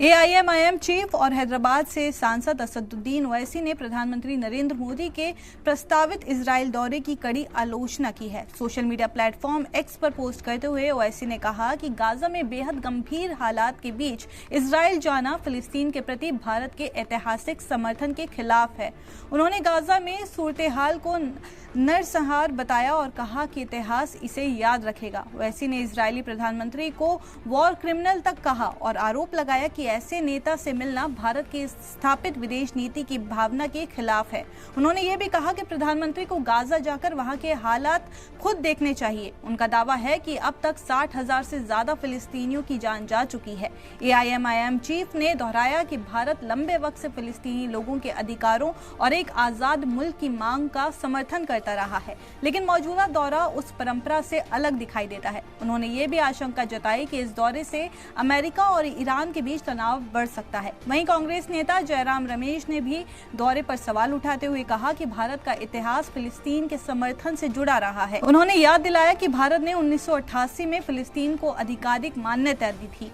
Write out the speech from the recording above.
AIMIM chief और हैदराबाद से सांसद असदुद्दीन ओवैसी ने प्रधानमंत्री नरेंद्र मोदी के प्रस्तावित इजरायल दौरे की कड़ी आलोचना की है। सोशल मीडिया प्लेटफॉर्म एक्स पर पोस्ट करते हुए ओवैसी ने कहा कि गाजा में बेहद गंभीर हालात के बीच इजरायल जाना फिलिस्तीन के प्रति भारत के ऐतिहासिक समर्थन के खिलाफ है। उन्होंने गाजा में सूरत-ए-हाल को नरसंहार बताया और कहा कि इतिहास इसे याद रखेगा। ओवैसी ने इजरायली प्रधानमंत्री को वॉर क्रिमिनल तक कहा और आरोप लगाया कि ऐसे नेता से मिलना भारत की स्थापित विदेश नीति की भावना के खिलाफ है। उन्होंने ये भी कहा कि प्रधानमंत्री को गाजा जाकर वहां के हालात खुद देखने चाहिए। उनका दावा है कि अब तक 60,000 से ज्यादा फिलिस्तीनियों की जान जा चुकी है। एआईएमआईएम चीफ ने दोहराया कि भारत लंबे वक्त से फिलिस्तीनी लोगों के अधिकारों और एक आजाद मुल्क की मांग का समर्थन करता रहा है, लेकिन मौजूदा दौरा उस परंपरा से अलग दिखाई देता है। उन्होंने ये भी आशंका जताई कि इस दौरे से अमेरिका और ईरान के बीच तनाव बढ़ सकता है। वहीं कांग्रेस नेता जयराम रमेश ने भी दौरे पर सवाल उठाते हुए कहा कि भारत का इतिहास फिलिस्तीन के समर्थन से जुड़ा रहा है। उन्होंने याद दिलाया कि भारत ने 1988 में फिलिस्तीन को आधिकारिक मान्यता दी थी।